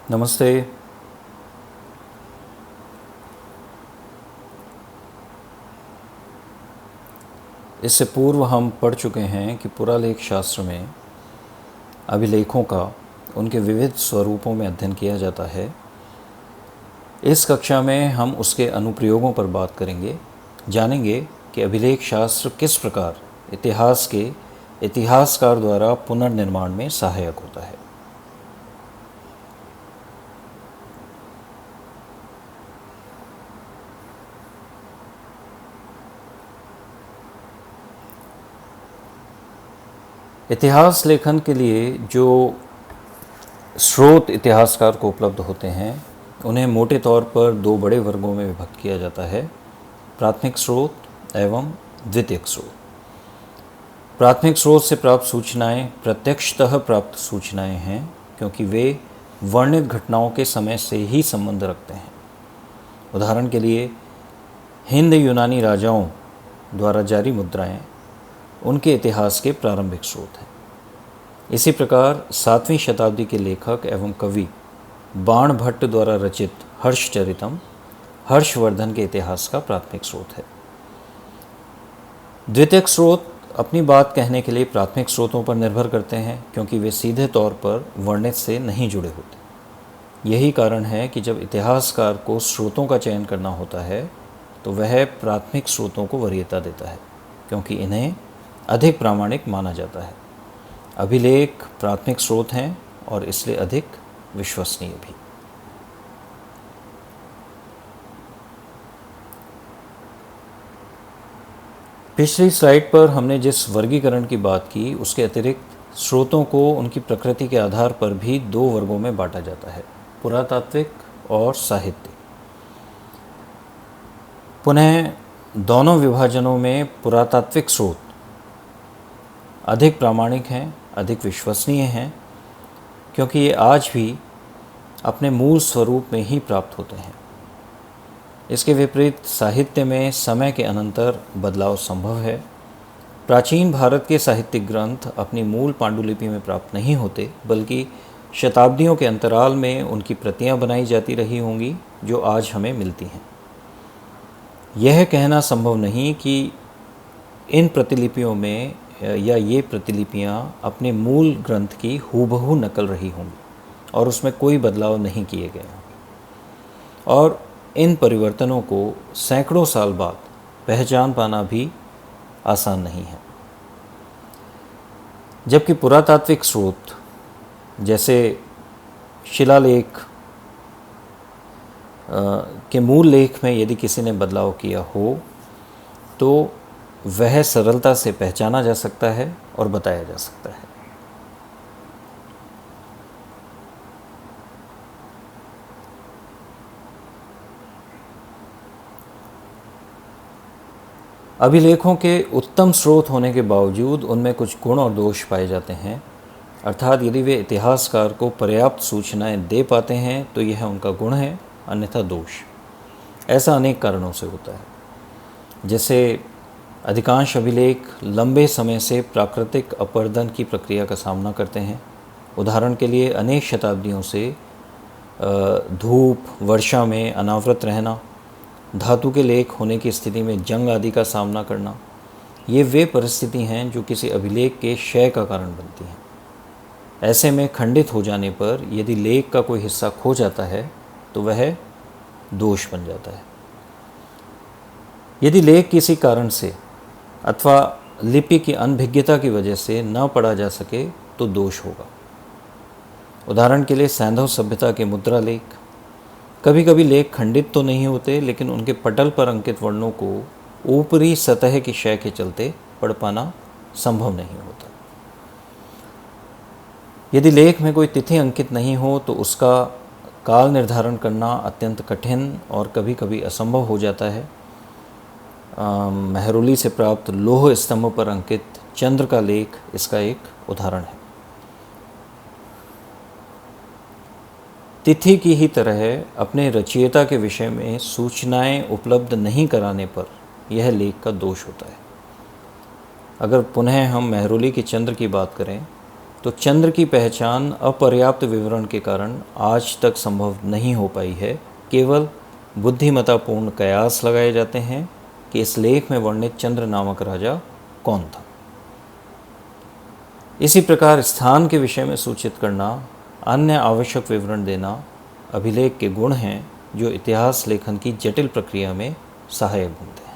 नमस्ते। इससे पूर्व हम पढ़ चुके हैं कि पुरालेख शास्त्र में अभिलेखों का उनके विविध स्वरूपों में अध्ययन किया जाता है। इस कक्षा में हम उसके अनुप्रयोगों पर बात करेंगे, जानेंगे कि अभिलेख शास्त्र किस प्रकार इतिहास के इतिहासकार द्वारा पुनर्निर्माण में सहायक होता है। इतिहास लेखन के लिए जो स्रोत इतिहासकार को उपलब्ध होते हैं उन्हें मोटे तौर पर दो बड़े वर्गों में विभक्त किया जाता है, प्राथमिक स्रोत एवं द्वितीयक स्रोत। प्राथमिक स्रोत से प्राप्त सूचनाएं प्रत्यक्षतः प्राप्त सूचनाएं हैं, क्योंकि वे वर्णित घटनाओं के समय से ही संबंध रखते हैं। उदाहरण के लिए हिंद यूनानी राजाओं द्वारा जारी मुद्राएं उनके इतिहास के प्रारंभिक स्रोत हैं। इसी प्रकार 7वीं शताब्दी के लेखक एवं कवि बाणभट्ट द्वारा रचित हर्षचरितम हर्षवर्धन के इतिहास का प्राथमिक स्रोत है। द्वितीयक स्रोत अपनी बात कहने के लिए प्राथमिक स्रोतों पर निर्भर करते हैं, क्योंकि वे सीधे तौर पर वर्णित से नहीं जुड़े होते। यही कारण है कि जब इतिहासकार को स्रोतों का चयन करना होता है तो वह प्राथमिक स्रोतों को वरीयता देता है, क्योंकि इन्हें अधिक प्रामाणिक माना जाता है। अभिलेख प्राथमिक स्रोत हैं और इसलिए अधिक विश्वसनीय भी। पिछली स्लाइड पर हमने जिस वर्गीकरण की बात की उसके अतिरिक्त स्रोतों को उनकी प्रकृति के आधार पर भी दो वर्गों में बांटा जाता है, पुरातात्विक और साहित्यिक। पुनः दोनों विभाजनों में पुरातात्विक स्रोत अधिक प्रामाणिक हैं, अधिक विश्वसनीय हैं, क्योंकि ये आज भी अपने मूल स्वरूप में ही प्राप्त होते हैं। इसके विपरीत साहित्य में समय के अनंतर बदलाव संभव है। प्राचीन भारत के साहित्यिक ग्रंथ अपनी मूल पांडुलिपि में प्राप्त नहीं होते, बल्कि शताब्दियों के अंतराल में उनकी प्रतियां बनाई जाती रही होंगी, जो आज हमें मिलती हैं। यह कहना संभव नहीं कि इन प्रतिलिपियों में या ये प्रतिलिपियां अपने मूल ग्रंथ की हूबहू नकल रही होंगी और उसमें कोई बदलाव नहीं किए गए होंगे, और इन परिवर्तनों को सैकड़ों साल बाद पहचान पाना भी आसान नहीं है। जबकि पुरातात्विक स्रोत जैसे शिलालेख के मूल लेख में यदि किसी ने बदलाव किया हो तो वह सरलता से पहचाना जा सकता है और बताया जा सकता है। अभिलेखों के उत्तम स्रोत होने के बावजूद उनमें कुछ गुण और दोष पाए जाते हैं, अर्थात यदि वे इतिहासकार को पर्याप्त सूचनाएं दे पाते हैं तो यह उनका गुण है, अन्यथा दोष। ऐसा अनेक कारणों से होता है। जैसे अधिकांश अभिलेख लंबे समय से प्राकृतिक अपरदन की प्रक्रिया का सामना करते हैं। उदाहरण के लिए अनेक शताब्दियों से धूप, वर्षा में अनावृत रहना, धातु के लेख होने की स्थिति में जंग आदि का सामना करना, ये वे परिस्थिति हैं जो किसी अभिलेख के क्षय का कारण बनती हैं। ऐसे में खंडित हो जाने पर यदि लेख का कोई हिस्सा खो जाता है तो वह दोष बन जाता है। यदि लेख किसी कारण से अथवा लिपि की अनभिज्ञता की वजह से न पढ़ा जा सके तो दोष होगा। उदाहरण के लिए सैंधव सभ्यता के मुद्रा लेख। कभी कभी लेख खंडित तो नहीं होते, लेकिन उनके पटल पर अंकित वर्णों को ऊपरी सतह की क्षय के चलते पढ़ पाना संभव नहीं होता। यदि लेख में कोई तिथि अंकित नहीं हो तो उसका काल निर्धारण करना अत्यंत कठिन और कभी कभी असंभव हो जाता है। मेहरौली से प्राप्त लौह स्तंभ पर अंकित चंद्र का लेख इसका एक उदाहरण है। तिथि की ही तरह अपने रचयिता के विषय में सूचनाएं उपलब्ध नहीं कराने पर यह लेख का दोष होता है। अगर पुनः हम मेहरौली के चंद्र की बात करें तो चंद्र की पहचान अपर्याप्त विवरण के कारण आज तक संभव नहीं हो पाई है। केवल बुद्धिमत्तापूर्ण कयास लगाए जाते हैं कि इस लेख में वर्णित चंद्र नामक राजा कौन था। इसी प्रकार स्थान के विषय में सूचित करना, अन्य आवश्यक विवरण देना अभिलेख के गुण हैं जो इतिहास लेखन की जटिल प्रक्रिया में सहायक बनते हैं।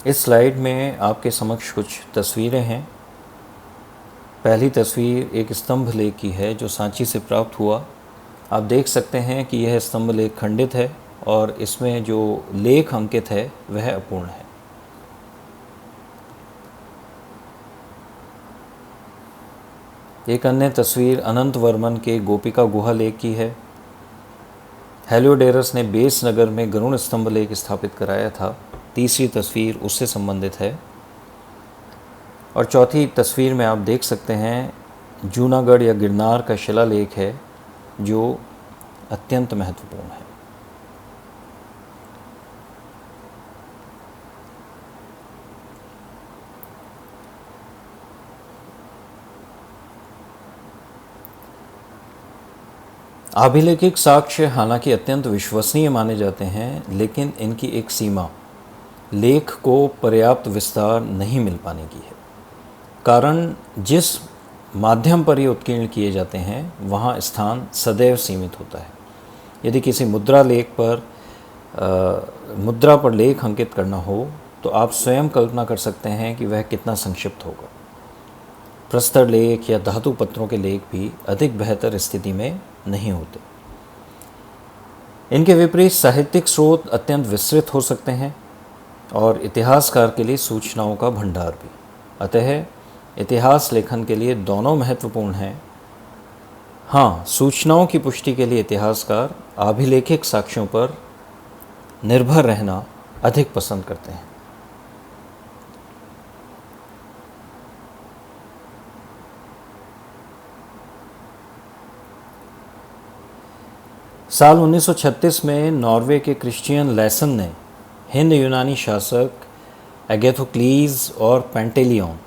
इस स्लाइड में आपके समक्ष कुछ तस्वीरें हैं। पहली तस्वीर एक स्तंभ लेख की है जो सांची से प्राप्त हुआ। आप देख सकते हैं कि यह स्तंभ लेख खंडित है और इसमें जो लेख अंकित है वह अपूर्ण है। एक अन्य तस्वीर अनंत वर्मन के गोपिका गुहा लेख की है। हेलियोडोरस ने बेस नगर में गरुड़ स्तंभ लेख स्थापित कराया था। तीसरी तस्वीर उससे संबंधित है। और चौथी तस्वीर में आप देख सकते हैं जूनागढ़ या गिरनार का शिलालेख है जो अत्यंत महत्वपूर्ण है। अभिलेखिक साक्ष्य हालांकि अत्यंत विश्वसनीय माने जाते हैं, लेकिन इनकी एक सीमा लेख को पर्याप्त विस्तार नहीं मिल पाने की है। कारण जिस माध्यम पर ये उत्कीर्ण किए जाते हैं वहाँ स्थान सदैव सीमित होता है। यदि किसी मुद्रा पर लेख अंकित करना हो तो आप स्वयं कल्पना कर सकते हैं कि वह कितना संक्षिप्त होगा। प्रस्तर लेख या धातु पत्रों के लेख भी अधिक बेहतर स्थिति में नहीं होते। इनके विपरीत साहित्यिक स्रोत अत्यंत विस्तृत हो सकते हैं और इतिहासकार के लिए सूचनाओं का भंडार भी। अतः इतिहास लेखन के लिए दोनों महत्वपूर्ण हैं। हाँ, सूचनाओं की पुष्टि के लिए इतिहासकार अभिलेखिक साक्ष्यों पर निर्भर रहना अधिक पसंद करते हैं। साल 1936 में नॉर्वे के क्रिश्चियन लैसन ने हिंद यूनानी शासक एगेथोक्लीज और पेंटेलियन,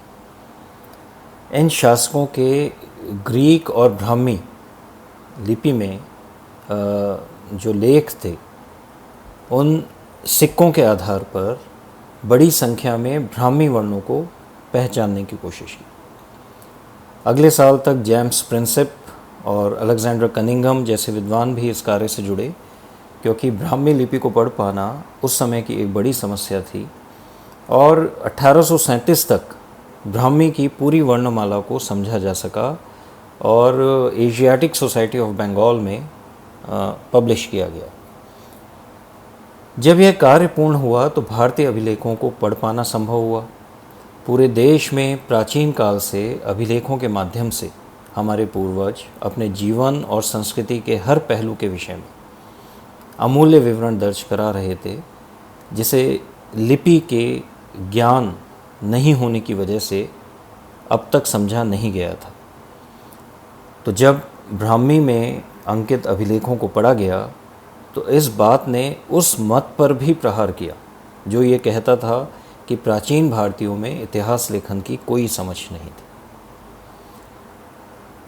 इन शासकों के ग्रीक और ब्राह्मी लिपि में जो लेख थे उन सिक्कों के आधार पर बड़ी संख्या में ब्राह्मी वर्णों को पहचानने की कोशिश की। अगले साल तक जेम्स प्रिंसेप और अलेक्जेंडर कनिंघम जैसे विद्वान भी इस कार्य से जुड़े, क्योंकि ब्राह्मी लिपि को पढ़ पाना उस समय की एक बड़ी समस्या थी। और 1837 तक ब्राह्मी की पूरी वर्णमाला को समझा जा सका और एशियाटिक सोसाइटी ऑफ बंगाल में पब्लिश किया गया। जब यह कार्य पूर्ण हुआ तो भारतीय अभिलेखों को पढ़ पाना संभव हुआ। पूरे देश में प्राचीन काल से अभिलेखों के माध्यम से हमारे पूर्वज अपने जीवन और संस्कृति के हर पहलू के विषय में अमूल्य विवरण दर्ज करा रहे थे, जिसे लिपि के ज्ञान नहीं होने की वजह से अब तक समझा नहीं गया था। तो जब ब्राह्मी में अंकित अभिलेखों को पढ़ा गया तो इस बात ने उस मत पर भी प्रहार किया जो ये कहता था कि प्राचीन भारतीयों में इतिहास लेखन की कोई समझ नहीं थी।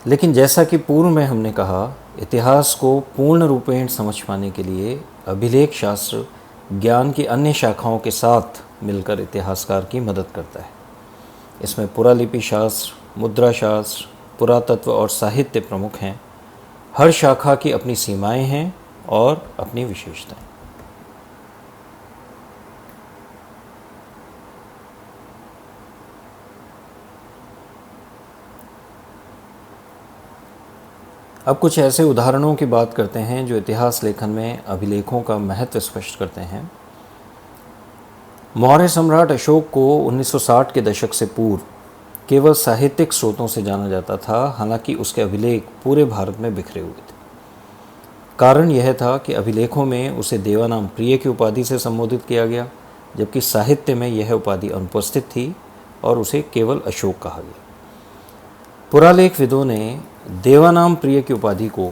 लेकिन जैसा कि पूर्व में हमने कहा, इतिहास को पूर्ण रूपेण समझ पाने के लिए अभिलेख शास्त्र ज्ञान की अन्य शाखाओं के साथ मिलकर इतिहासकार की मदद करता है। इसमें पुरालिपि शास्त्र, मुद्रा शास्त्र, पुरातत्व और साहित्य प्रमुख हैं। हर शाखा की अपनी सीमाएं हैं और अपनी विशेषताएं। अब कुछ ऐसे उदाहरणों की बात करते हैं जो इतिहास लेखन में अभिलेखों का महत्व स्पष्ट करते हैं। मौर्य सम्राट अशोक को 1960 के दशक से पूर्व केवल साहित्यिक स्रोतों से जाना जाता था, हालांकि उसके अभिलेख पूरे भारत में बिखरे हुए थे। कारण यह था कि अभिलेखों में उसे देवानाम प्रिय की उपाधि से संबोधित किया गया, जबकि साहित्य में यह उपाधि अनुपस्थित थी और उसे केवल अशोक कहा गया। पुरालेखविदों ने देवानाम प्रिय की उपाधि को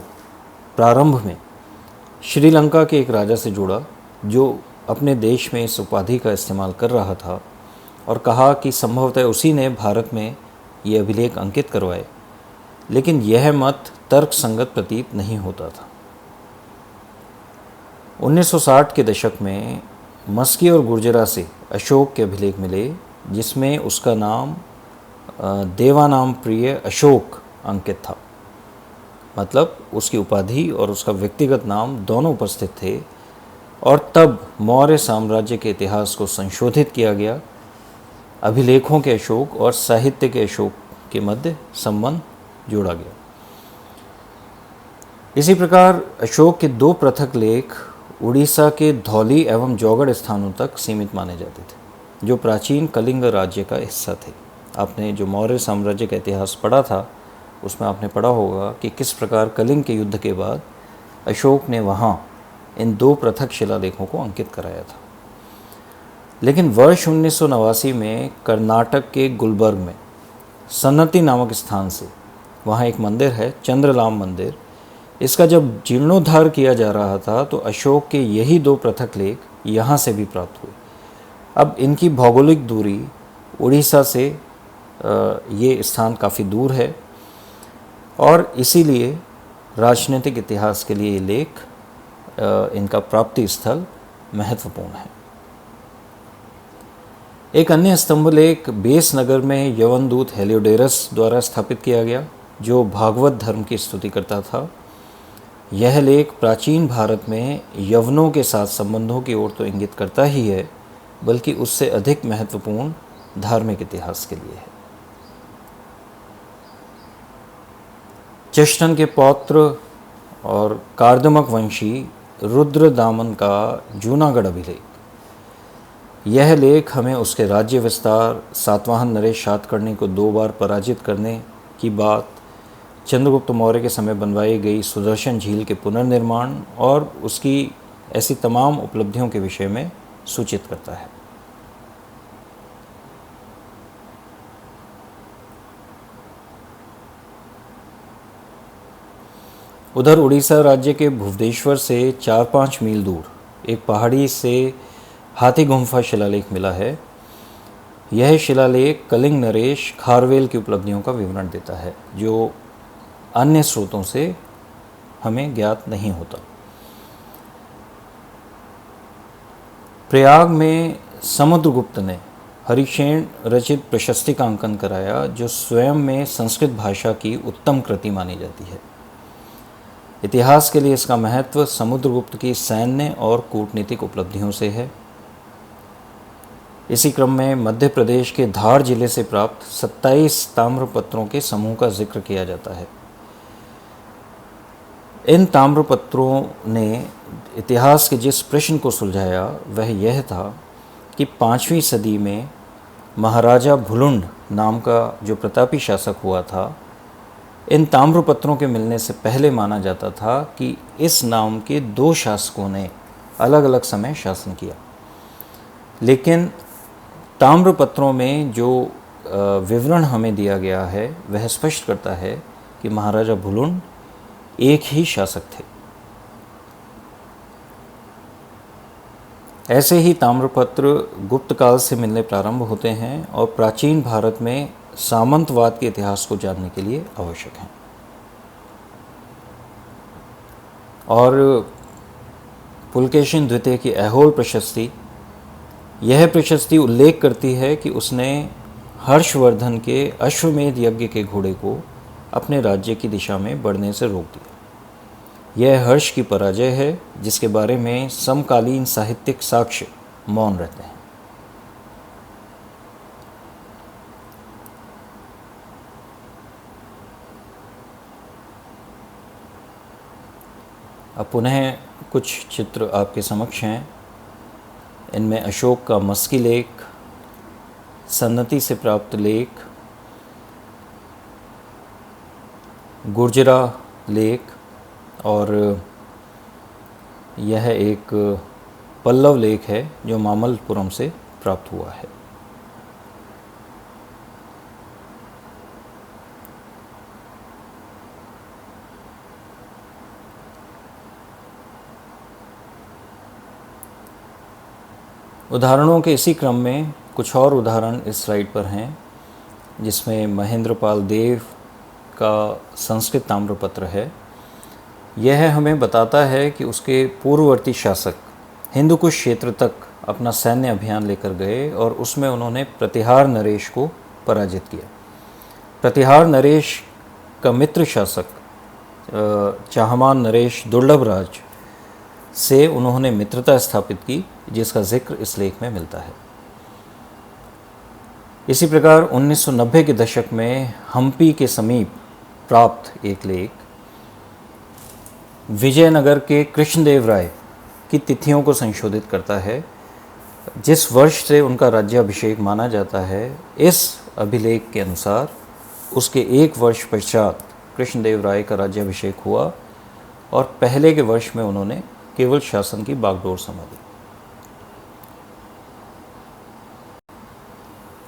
प्रारंभ में श्रीलंका के एक राजा से जोड़ा जो अपने देश में इस उपाधि का इस्तेमाल कर रहा था, और कहा कि संभवतः उसी ने भारत में ये अभिलेख अंकित करवाए, लेकिन यह मत तर्क संगत प्रतीत नहीं होता था। 1960 के दशक में मस्की और गुर्जरा से अशोक के अभिलेख मिले, जिसमें उसका नाम देवानाम प्रिय अशोक अंकित था। मतलब उसकी उपाधि और उसका व्यक्तिगत नाम दोनों उपस्थित थे। और तब मौर्य साम्राज्य के इतिहास को संशोधित किया गया। अभिलेखों के अशोक और साहित्य के अशोक के मध्य संबंध जोड़ा गया। इसी प्रकार अशोक के 2 पृथक लेख उड़ीसा के धौली एवं जौगढ़ स्थानों तक सीमित माने जाते थे, जो प्राचीन कलिंग राज्य का हिस्सा थे। आपने जो मौर्य साम्राज्य का इतिहास पढ़ा था, उसमें आपने पढ़ा होगा कि किस प्रकार कलिंग के युद्ध के बाद अशोक ने वहाँ इन 2 पृथक शिलालेखों को अंकित कराया था। लेकिन वर्ष 1989 में कर्नाटक के गुलबर्ग में सन्नति नामक स्थान से, वहाँ एक मंदिर है चंद्रलाम मंदिर, इसका जब जीर्णोद्धार किया जा रहा था तो अशोक के यही 2 पृथक लेख यहाँ से भी प्राप्त हुए। अब इनकी भौगोलिक दूरी उड़ीसा से ये स्थान काफ़ी दूर है, और इसीलिए राजनीतिक इतिहास के लिए ये लेख इनका प्राप्ति स्थल महत्वपूर्ण है। एक अन्य स्तंभलेख बेस नगर में यवनदूत हेलियोडोरस द्वारा स्थापित किया गया, जो भागवत धर्म की स्तुति करता था। यह लेख प्राचीन भारत में यवनों के साथ संबंधों की ओर तो इंगित करता ही है, बल्कि उससे अधिक महत्वपूर्ण धार्मिक इतिहास के लिए है। चेष्टन के पौत्र और कार्दमक वंशी रुद्रदामन का जूनागढ़ अभिलेख, यह लेख हमें उसके राज्य विस्तार, सातवाहन नरेश सातकर्णी को 2 बार पराजित करने की बात, चंद्रगुप्त मौर्य के समय बनवाई गई सुदर्शन झील के पुनर्निर्माण और उसकी ऐसी तमाम उपलब्धियों के विषय में सूचित करता है। उधर उड़ीसा राज्य के भुवनेश्वर से 4-5 मील दूर एक पहाड़ी से हाथी गुम्फा शिलालेख मिला है। यह शिलालेख कलिंग नरेश खारवेल की उपलब्धियों का विवरण देता है, जो अन्य स्रोतों से हमें ज्ञात नहीं होता। प्रयाग में समुद्रगुप्त ने हरिशेन रचित प्रशस्ति का अंकन कराया, जो स्वयं में संस्कृत भाषा की उत्तम कृति मानी जाती है। इतिहास के लिए इसका महत्व समुद्रगुप्त की सैन्य और कूटनीतिक उपलब्धियों से है। इसी क्रम में मध्य प्रदेश के धार जिले से प्राप्त 27 ताम्रपत्रों के समूह का जिक्र किया जाता है। इन ताम्रपत्रों ने इतिहास के जिस प्रश्न को सुलझाया वह यह था कि 5वीं सदी में महाराजा भुलुंड नाम का जो प्रतापी शासक हुआ था, इन ताम्रपत्रों के मिलने से पहले माना जाता था कि इस नाम के 2 शासकों ने अलग अलग समय शासन किया। लेकिन ताम्रपत्रों में जो विवरण हमें दिया गया है वह स्पष्ट करता है कि महाराजा भुलुंड एक ही शासक थे। ऐसे ही ताम्रपत्र गुप्त काल से मिलने प्रारंभ होते हैं और प्राचीन भारत में सामंतवाद के इतिहास को जानने के लिए आवश्यक हैं। और पुलकेशिन द्वितीय की ऐहोल प्रशस्ति, यह प्रशस्ति उल्लेख करती है कि उसने हर्षवर्धन के अश्वमेध यज्ञ के घोड़े को अपने राज्य की दिशा में बढ़ने से रोक दिया। यह हर्ष की पराजय है, जिसके बारे में समकालीन साहित्यिक साक्ष्य मौन रहते हैं। अब पुनः कुछ चित्र आपके समक्ष हैं। इनमें अशोक का मस्की लेख, सन्नति से प्राप्त लेख, गुर्जरा लेख और यह एक पल्लव लेख है जो मामल्लपुरम से प्राप्त हुआ है। उदाहरणों के इसी क्रम में कुछ और उदाहरण इस स्लाइड पर हैं, जिसमें महेंद्रपाल देव का संस्कृत ताम्रपत्र है। यह हमें बताता है कि उसके पूर्ववर्ती शासक हिंदुकुश क्षेत्र तक अपना सैन्य अभियान लेकर गए और उसमें उन्होंने प्रतिहार नरेश को पराजित किया। प्रतिहार नरेश का मित्र शासक चाहमान नरेश दुर्लभराज से उन्होंने मित्रता स्थापित की, जिसका जिक्र इस लेख में मिलता है। इसी प्रकार 1990 के दशक में हम्पी के समीप प्राप्त एक लेख विजयनगर के कृष्णदेव राय की तिथियों को संशोधित करता है। जिस वर्ष से उनका राज्याभिषेक माना जाता है, इस अभिलेख के अनुसार उसके एक वर्ष पश्चात कृष्णदेव राय का राज्याभिषेक हुआ और पहले के वर्ष में उन्होंने केवल शासन की बागडोर संभाली।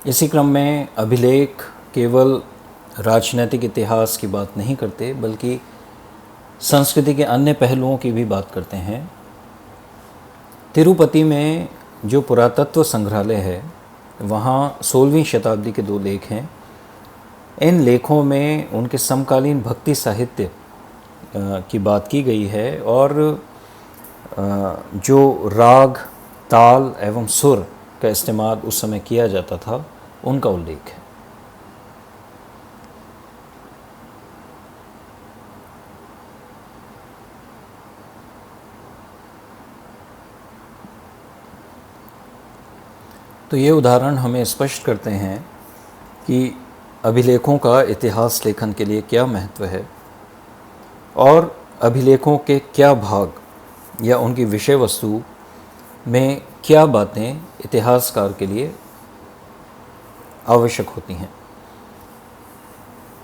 इसी क्रम में अभिलेख केवल राजनैतिक इतिहास की बात नहीं करते, बल्कि संस्कृति के अन्य पहलुओं की भी बात करते हैं। तिरुपति में जो पुरातत्व संग्रहालय है, वहाँ 16वीं शताब्दी के 2 लेख हैं। इन लेखों में उनके समकालीन भक्ति साहित्य की बात की गई है और जो राग, ताल एवं सुर का इस्तेमाल उस समय किया जाता था, उनका उल्लेख है। तो ये उदाहरण हमें स्पष्ट करते हैं कि अभिलेखों का इतिहास लेखन के लिए क्या महत्व है और अभिलेखों के क्या भाग या उनकी विषय वस्तु में क्या बातें इतिहासकार के लिए आवश्यक होती हैं।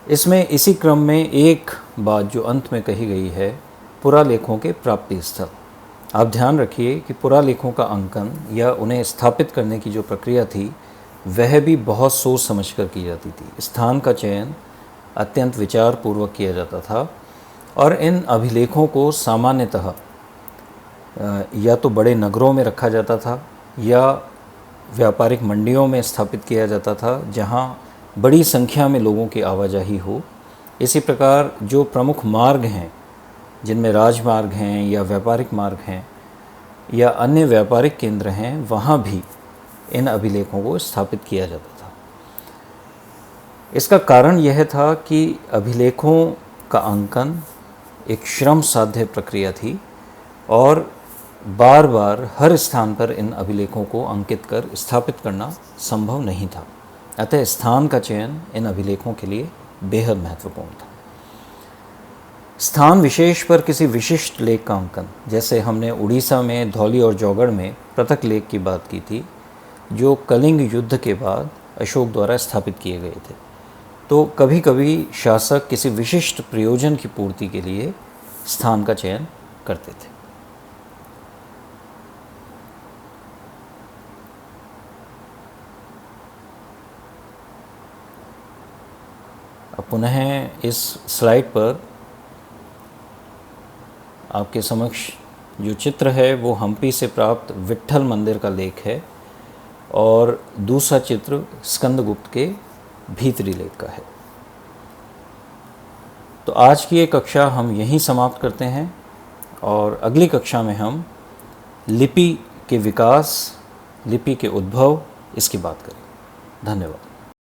इसमें इसी क्रम में एक बात जो अंत में कही गई है, पुरालेखों के प्राप्ति स्थल। आप ध्यान रखिए कि पुरालेखों का अंकन या उन्हें स्थापित करने की जो प्रक्रिया थी, वह भी बहुत सोच समझकर की जाती थी। स्थान का चयन अत्यंत विचारपूर्वक किया जाता था और इन अभिलेखों को सामान्यतः या तो बड़े नगरों में रखा जाता था या व्यापारिक मंडियों में स्थापित किया जाता था, जहाँ बड़ी संख्या में लोगों की आवाजाही हो। इसी प्रकार जो प्रमुख मार्ग हैं, जिनमें राजमार्ग हैं या व्यापारिक मार्ग हैं या अन्य व्यापारिक केंद्र हैं, वहाँ भी इन अभिलेखों को स्थापित किया जाता था। इसका कारण यह था कि अभिलेखों का अंकन एक श्रम साध्य प्रक्रिया थी और बार बार हर स्थान पर इन अभिलेखों को अंकित कर स्थापित करना संभव नहीं था। अतः स्थान का चयन इन अभिलेखों के लिए बेहद महत्वपूर्ण था। स्थान विशेष पर किसी विशिष्ट लेख का अंकन, जैसे हमने उड़ीसा में धौली और जौगढ़ में पृथक लेख की बात की थी, जो कलिंग युद्ध के बाद अशोक द्वारा स्थापित किए गए थे। तो कभी कभी शासक किसी विशिष्ट प्रयोजन की पूर्ति के लिए स्थान का चयन करते थे। अब पुनः इस स्लाइड पर आपके समक्ष जो चित्र है वो हम्पी से प्राप्त विट्ठल मंदिर का लेख है और दूसरा चित्र स्कंदगुप्त के भीतरी लेख का है। तो आज की ये कक्षा हम यहीं समाप्त करते हैं और अगली कक्षा में हम लिपि के विकास, लिपि के उद्भव, इसकी बात करें। धन्यवाद।